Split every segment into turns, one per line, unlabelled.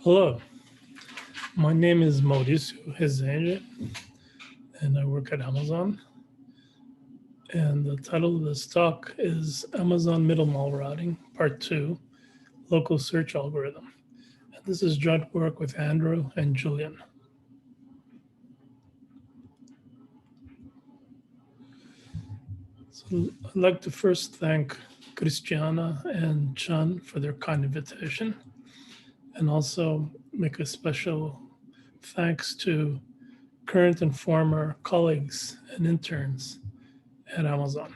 Hello, my name is Mauricio Rezende, and I work at Amazon. And the title of this talk is Amazon Middle Mile Routing, Part 2, Local Search Algorithm. And this is joint work with Andrew and Julian. So I'd like to first thank Christiana and Chan for their kind invitation, and also make a special thanks to current and former colleagues and interns at Amazon.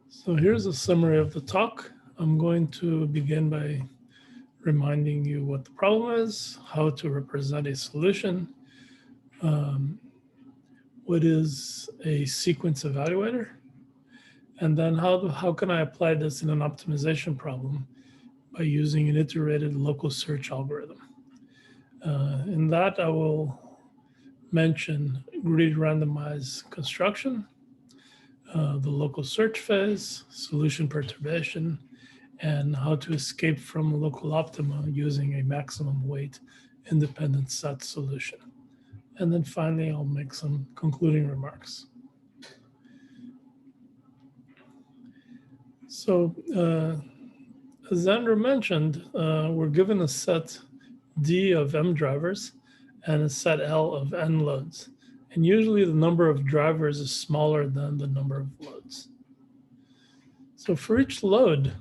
So here's a summary of the talk. I'm going to begin by reminding you what the problem is, how to represent a solution, um, what is a sequence evaluator, and then how can I apply this in an optimization problem by using an iterated local search algorithm. In that, I will mention grid randomized construction, the local search phase, solution perturbation, and how to escape from local optima using a maximum weight independent set solution. And then finally, I'll make some concluding remarks. So, as Andrew mentioned, we're given a set D of M drivers and a set L of N loads. And usually the number of drivers is smaller than the number of loads. So for each load,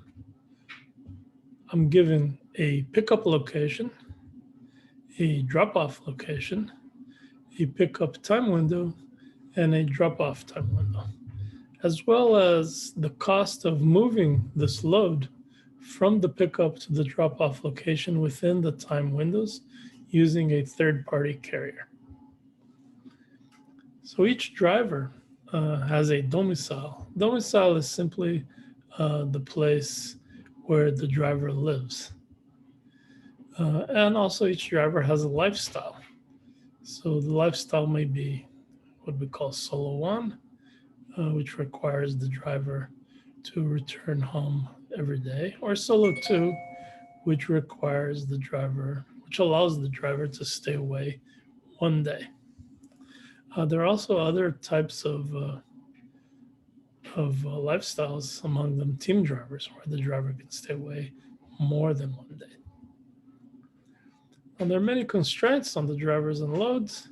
I'm given a pickup location, a drop-off location, a pickup time window, and a drop-off time window, as well as the cost of moving this load from the pickup to the drop-off location within the time windows using a third-party carrier. So each driver has a domicile. Domicile is simply the place where the driver lives. And also each driver has a lifestyle. So the lifestyle may be what we call solo one, which requires the driver to return home every day, or solo two, which requires the driver, which allows the driver to stay away one day. There are also other types of lifestyles, among them team drivers, where the driver can stay away more than one day. And there are many constraints on the drivers and loads.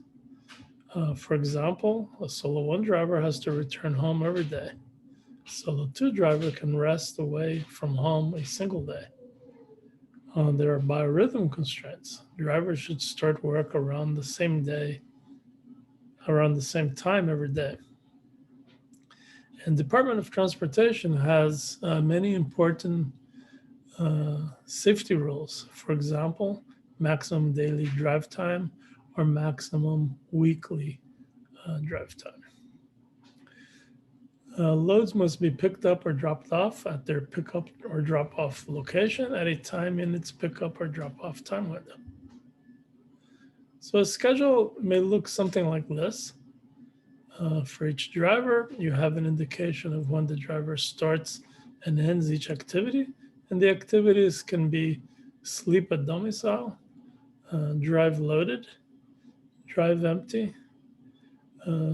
For example, a solo one driver has to return home every day. Solo two driver can rest away from home a single day. There are biorhythm constraints. Drivers should start work around the same day, around the same time every day. And Department of Transportation has many important safety rules. For example, maximum daily drive time or maximum weekly drive time. Loads must be picked up or dropped off at their pickup or drop-off location at a time in its pickup or drop-off time window. So a schedule may look something like this. For each driver, you have an indication of when the driver starts and ends each activity. And the activities can be sleep at domicile, drive loaded, drive empty,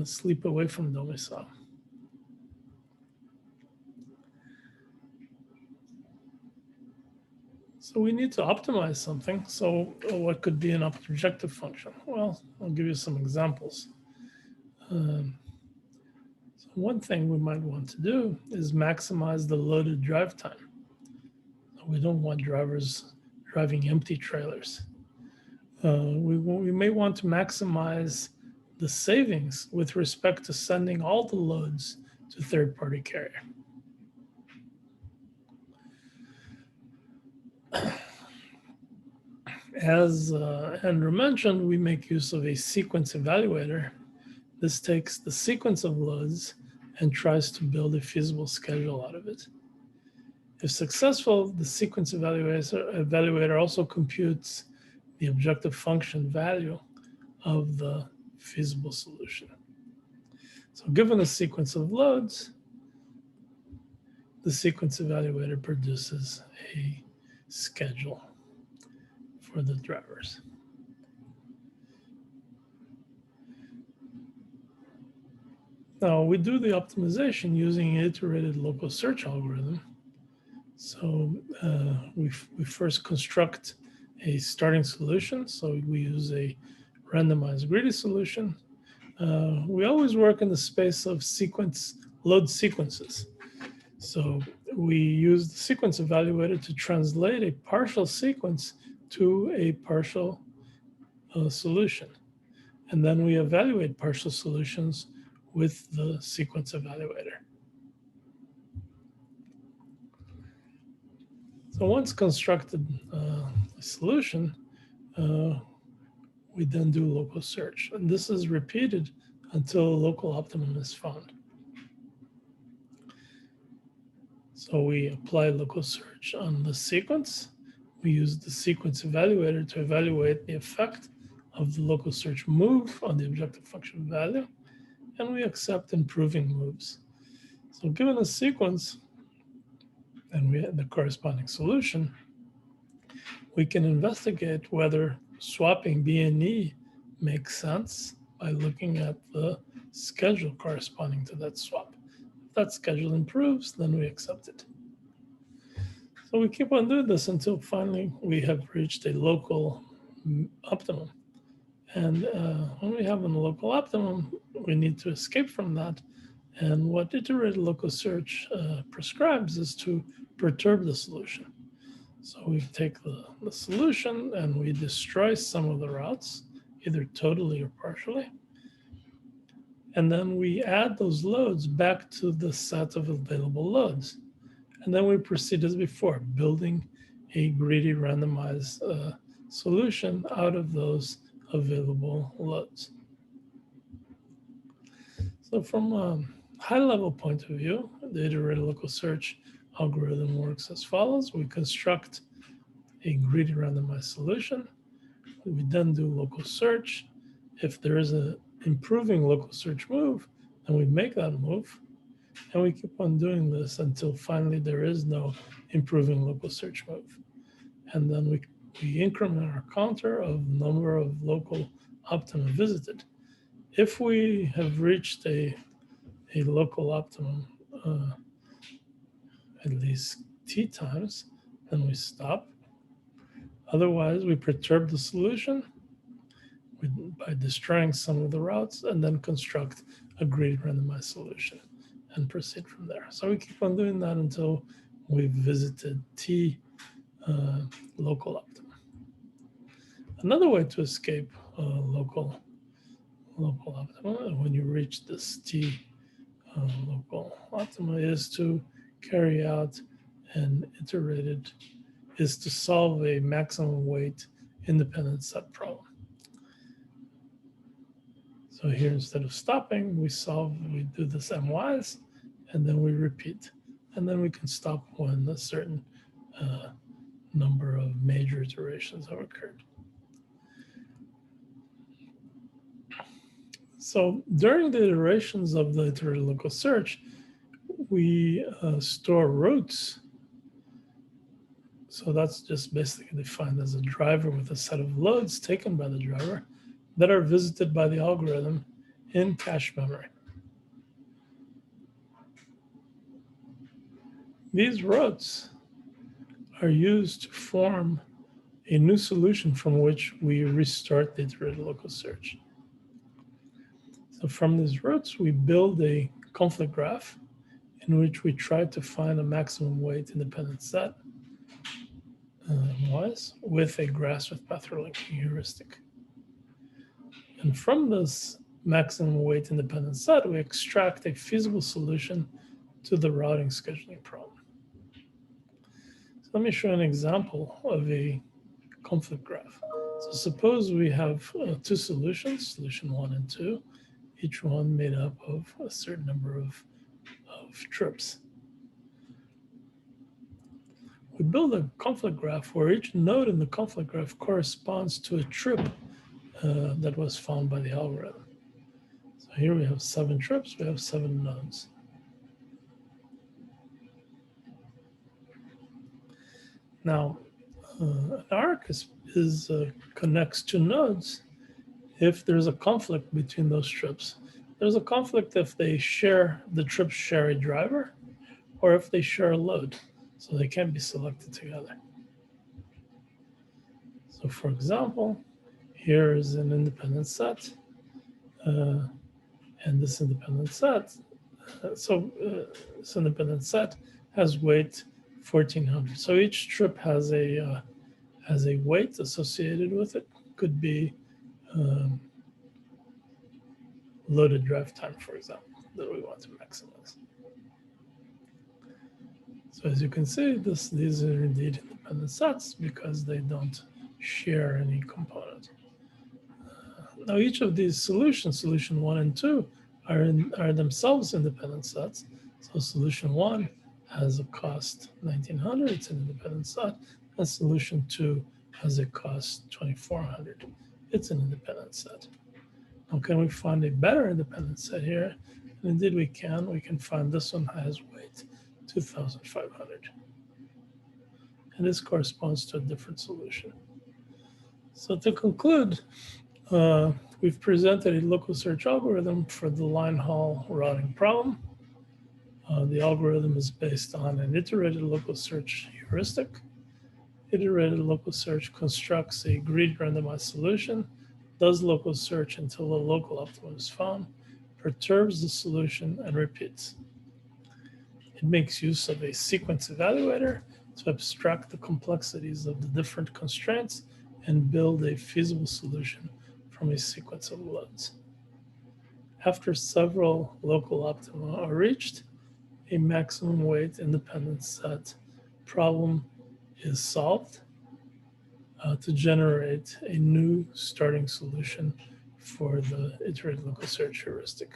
sleep away from domicile. So we need to optimize something. So what could be an objective function? Well, I'll give you some examples. So one thing we might want to do is maximize the loaded drive time. We don't want drivers driving empty trailers. We may want to maximize the savings with respect to sending all the loads to third-party carrier. As Andrew mentioned, we make use of a sequence evaluator. This takes the sequence of loads and tries to build a feasible schedule out of it. If successful, the sequence evaluator also computes the objective function value of the feasible solution. So given a sequence of loads, the sequence evaluator produces a schedule for the drivers. Now we do the optimization using an iterated local search algorithm. So we first construct a starting solution. So we use a randomized greedy solution. We always work in the space of load sequences. So we use the sequence evaluator to translate a partial sequence to a partial solution. And then we evaluate partial solutions with the sequence evaluator. So once constructed a solution, we then do local search. And this is repeated until a local optimum is found. So we apply local search on the sequence. We use the sequence evaluator to evaluate the effect of the local search move on the objective function value, and we accept improving moves. So given a sequence and we have the corresponding solution, we can investigate whether swapping B and E makes sense by looking at the schedule corresponding to that swap. If that schedule improves, then we accept it. So we keep on doing this until finally we have reached a local optimum. And when we have a local optimum, we need to escape from that. And what iterated local search prescribes is to perturb the solution. So we take the solution and we destroy some of the routes, either totally or partially. And then we add those loads back to the set of available loads. And then we proceed as before, building a greedy randomized solution out of those available loads. So from a high-level point of view, the iterated local search algorithm works as follows. We construct a greedy randomized solution. We then do local search. If there is an improving local search move, then we make that move. And we keep on doing this until finally there is no improving local search move. And then we increment our counter of number of local optimum visited. If we have reached a local optimum at least t times, then we stop. Otherwise, we perturb the solution by destroying some of the routes and then construct a greedy randomized solution and proceed from there. So we keep on doing that until we've visited t local optimum. Another way to escape local optimum when you reach this t local optima is to carry out an iterated, is to solve a maximum weight independent set problem. So here, instead of stopping, we do this MYs, and then we repeat. And then we can stop when a certain number of major iterations have occurred. So during the iterations of the iterated local search, we store routes. So that's just basically defined as a driver with a set of loads taken by the driver that are visited by the algorithm in cache memory. These routes are used to form a new solution from which we restart the iterated local search. So from these routes, we build a conflict graph in which we try to find a maximum weight independent set with a grass with path relinking heuristic. And from this maximum weight independent set, we extract a feasible solution to the routing scheduling problem. So let me show an example of a conflict graph. So suppose we have two solutions, solution 1 and 2, each one made up of a certain number of trips. We build a conflict graph where each node in the conflict graph corresponds to a trip that was found by the algorithm. So here we have 7 trips, we have 7 nodes. Now, An arc connects two nodes if there's a conflict between those trips. There's a conflict if the trips share a driver or if they share a load, so they can't be selected together. So for example, here is an independent set, and this independent set, this independent set has weight 1400. So each trip has a weight associated with it. Could be um, loaded drive time, for example, that we want to maximize. So as you can see, these are indeed independent sets because they don't share any component. Now each of these solutions, solution 1 and 2, are themselves independent sets. So solution 1 has a cost 1900, it's an independent set, and solution 2 has a cost 2400, it's an independent set. Now can we find a better independent set here? And indeed we can find this one has weight 2500. And this corresponds to a different solution. So to conclude, we've presented a local search algorithm for the line haul routing problem. The algorithm is based on an iterated local search heuristic. Iterated local search constructs a greedy randomized solution, does local search until a local optimum is found, perturbs the solution, and repeats. It makes use of a sequence evaluator to abstract the complexities of the different constraints and build a feasible solution from a sequence of loads. After several local optima are reached, a maximum weight independent set problem is solved to generate a new starting solution for the iterated local search heuristic.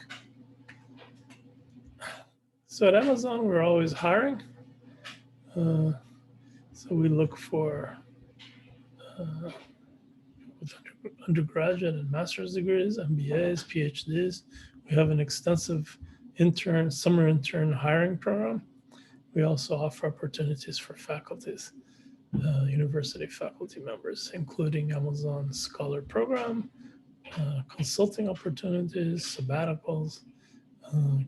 So at Amazon, we're always hiring. So we look for with undergraduate and master's degrees, MBAs, PhDs. We have an extensive summer intern hiring program. We also offer opportunities for faculties, university faculty members, including Amazon Scholar Program, consulting opportunities, sabbaticals,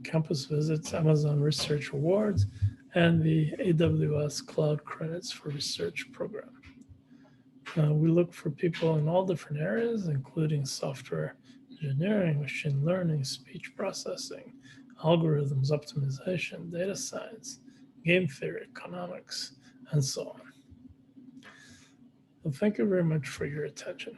campus visits, Amazon Research Awards, and the AWS Cloud Credits for Research program. We look for people in all different areas, including software engineering, machine learning, speech processing, algorithms, optimization, data science, game theory, economics, and so on. Well, thank you very much for your attention.